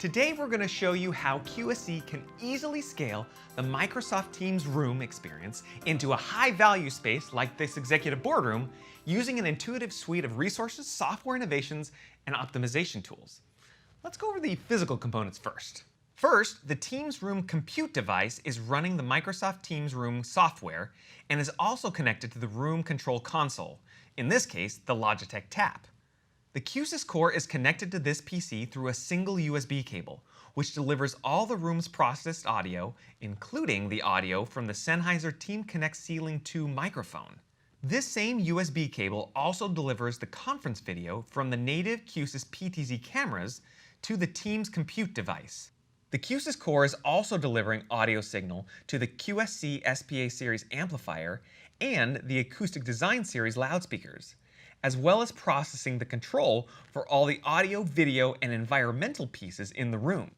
Today we're going to show you how QSC can easily scale the Microsoft Teams room experience into a high-value space like this executive boardroom using an intuitive suite of resources, software innovations, and optimization tools. Let's go over the physical components first. First, the Teams Room compute device is running the Microsoft Teams Room software and is also connected to the room control console, in this case, the Logitech Tap. The Q-SYS core is connected to this PC through a single USB cable, which delivers all the room's processed audio, including the audio from the Sennheiser Team Connect Ceiling 2 microphone. This same USB cable also delivers the conference video from the native Q-SYS PTZ cameras to the Teams compute device. The Q-SYS core is also delivering audio signal to the QSC SPA series amplifier and the Acoustic Design series loudspeakers, as well as processing the control for all the audio, video, and environmental pieces in the room.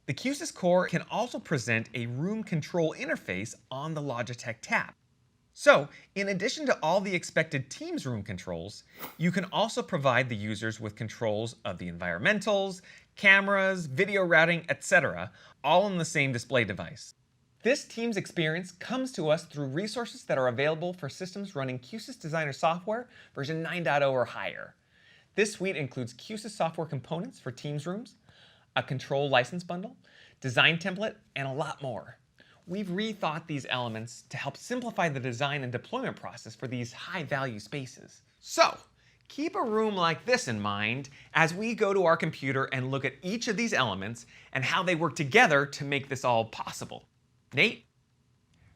The Q-SYS core can also present a room control interface on the Logitech Tap. So, in addition to all the expected Teams room controls, you can also provide the users with controls of the environmentals, cameras, video routing, etc., all on the same display device. This Teams experience comes to us through resources that are available for systems running Q-SYS Designer software version 9.0 or higher. This suite includes Q-SYS software components for Teams rooms, a control license bundle, design template, and a lot more. We've rethought these elements to help simplify the design and deployment process for these high-value spaces. So, keep a room like this in mind as we go to our computer and look at each of these elements and how they work together to make this all possible. Nate?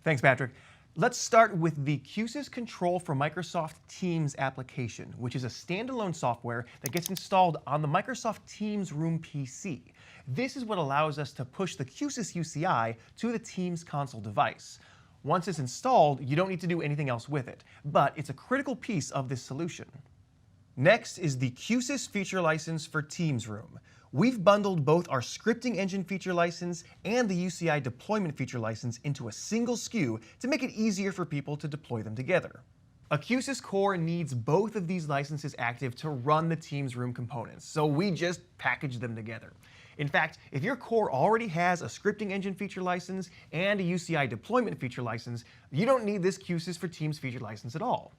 Thanks, Patrick. Let's start with the Q-SYS Control for Microsoft Teams application, which is a standalone software that gets installed on the Microsoft Teams Room PC. This is what allows us to push the Q-SYS UCI to the Teams console device. Once it's installed, you don't need to do anything else with it, but it's a critical piece of this solution. Next is the Q-SYS feature license for Teams Room. We've bundled both our scripting engine feature license and the UCI deployment feature license into a single SKU to make it easier for people to deploy them together. A Q-SYS core needs both of these licenses active to run the Teams Room components, so we just package them together. In fact, if your core already has a scripting engine feature license and a UCI deployment feature license, you don't need this Q-SYS for Teams feature license at all.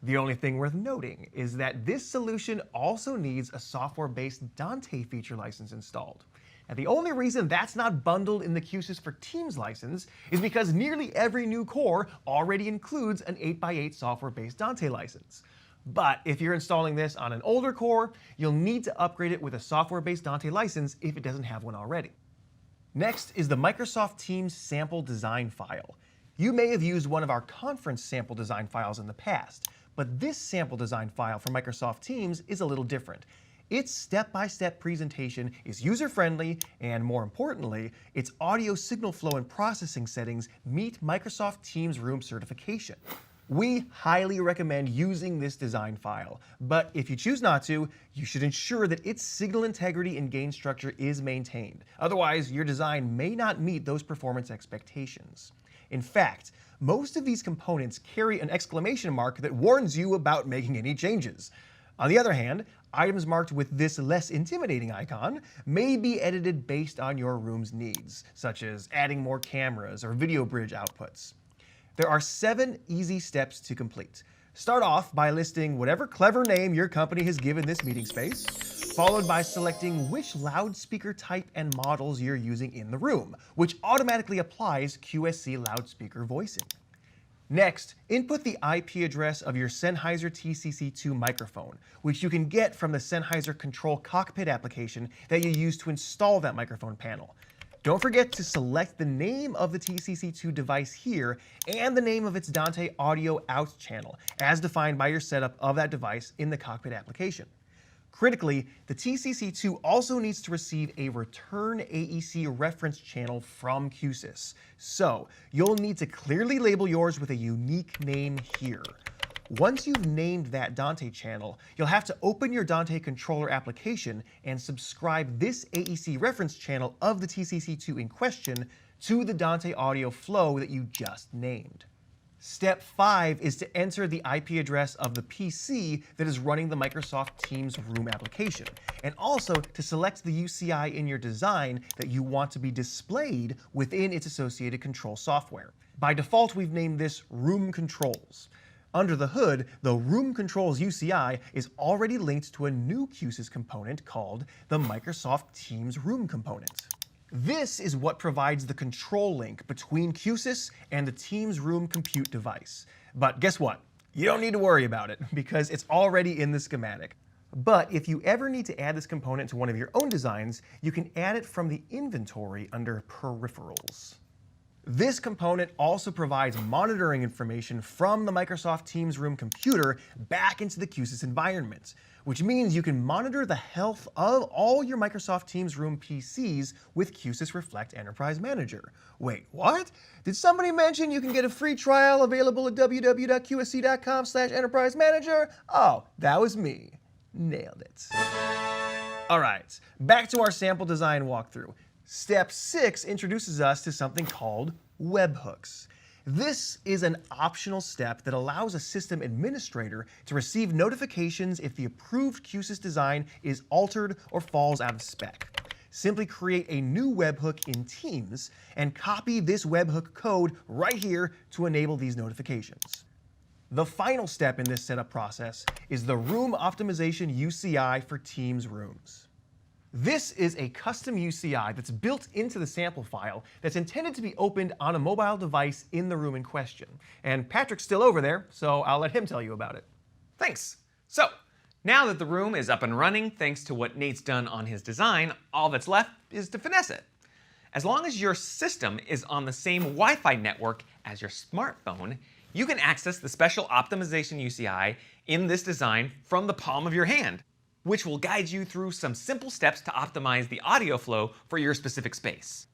The only thing worth noting is that this solution also needs a software-based Dante feature license installed. And the only reason that's not bundled in the Q-SYS for Teams license is because nearly every new core already includes an 8x8 software-based Dante license. But if you're installing this on an older core, you'll need to upgrade it with a software-based Dante license if it doesn't have one already. Next is the Microsoft Teams sample design file. You may have used one of our conference sample design files in the past, but this sample design file for Microsoft Teams is a little different. Its step-by-step presentation is user-friendly, and more importantly, its audio signal flow and processing settings meet Microsoft Teams Room certification. We highly recommend using this design file, but if you choose not to, you should ensure that its signal integrity and gain structure is maintained. Otherwise, your design may not meet those performance expectations. In fact, most of these components carry an exclamation mark that warns you about making any changes. On the other hand, items marked with this less intimidating icon may be edited based on your room's needs, such as adding more cameras or video bridge outputs. There are 7 easy steps to complete. Start off by listing whatever clever name your company has given this meeting space, followed by selecting which loudspeaker type and models you're using in the room, which automatically applies QSC loudspeaker voicing. Next, input the IP address of your Sennheiser TCC2 microphone, which you can get from the Sennheiser Control Cockpit application that you use to install that microphone panel. Don't forget to select the name of the TCC2 device here and the name of its Dante audio out channel, as defined by your setup of that device in the Cockpit application. Critically, the TCC2 also needs to receive a return AEC reference channel from Q-SYS. So, you'll need to clearly label yours with a unique name here. Once you've named that Dante channel, you'll have to open your Dante controller application and subscribe this AEC reference channel of the TCC2 in question to the Dante audio flow that you just named. Step 5 is to enter the IP address of the PC that is running the Microsoft Teams Room application, and also to select the UCI in your design that you want to be displayed within its associated control software. By default, we've named this Room Controls. Under the hood, the Room Controls UCI is already linked to a new Q-SYS component called the Microsoft Teams Room component. This is what provides the control link between Q-SYS and the Teams Room compute device. But guess what? You don't need to worry about it because it's already in the schematic. But if you ever need to add this component to one of your own designs, you can add it from the inventory under Peripherals. This component also provides monitoring information from the Microsoft Teams Room computer back into the Q-SYS environment, which means you can monitor the health of all your Microsoft Teams Room PCs with Q-SYS Reflect Enterprise Manager. Wait, what? Did somebody mention you can get a free trial available at www.qsc.com/enterprise manager? Oh, that was me. Nailed it. All right, back to our sample design walkthrough. Step 6 introduces us to something called webhooks. This is an optional step that allows a system administrator to receive notifications if the approved Q-SYS design is altered or falls out of spec. Simply create a new webhook in Teams and copy this webhook code right here to enable these notifications. The final step in this setup process is the Room Optimization UCI for Teams Rooms. This is a custom UCI that's built into the sample file that's intended to be opened on a mobile device in the room in question. And Patrick's still over there, so I'll let him tell you about it. Thanks. So, now that the room is up and running thanks to what Nate's done on his design, all that's left is to finesse it. As long as your system is on the same Wi-Fi network as your smartphone, you can access the special optimization UCI in this design from the palm of your hand, which will guide you through some simple steps to optimize the audio flow for your specific space.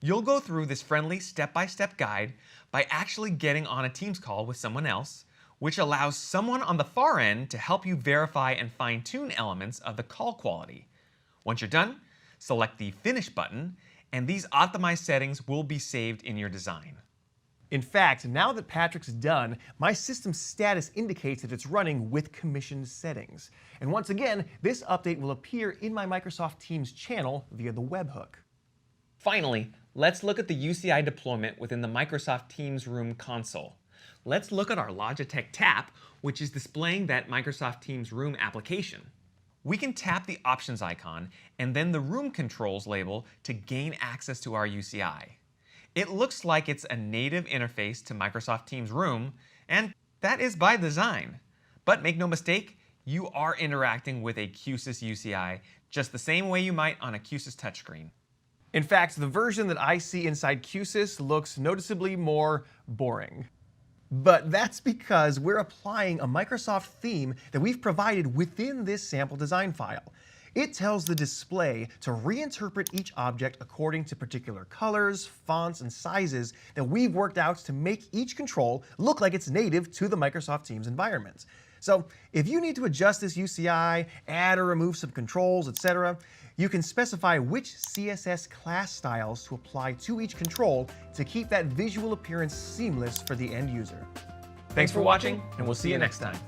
You'll go through this friendly step-by-step guide by actually getting on a Teams call with someone else, which allows someone on the far end to help you verify and fine-tune elements of the call quality. Once you're done, select the Finish button, and these optimized settings will be saved in your design. In fact, now that Patrick's done, my system status indicates that it's running with commissioned settings. And once again, this update will appear in my Microsoft Teams channel via the webhook. Finally, let's look at the UCI deployment within the Microsoft Teams Room console. Let's look at our Logitech Tap, which is displaying that Microsoft Teams Room application. We can tap the Options icon and then the Room Controls label to gain access to our UCI. It looks like it's a native interface to Microsoft Teams Room, and that is by design. But make no mistake, you are interacting with a Q-SYS UCI just the same way you might on a Q-SYS touchscreen. In fact, the version that I see inside Q-SYS looks noticeably more boring. But that's because we're applying a Microsoft theme that we've provided within this sample design file. It tells the display to reinterpret each object according to particular colors, fonts, and sizes that we've worked out to make each control look like it's native to the Microsoft Teams environment. So if you need to adjust this UCI, add or remove some controls, etc., you can specify which CSS class styles to apply to each control to keep that visual appearance seamless for the end user. Thanks for watching, and we'll see you next time.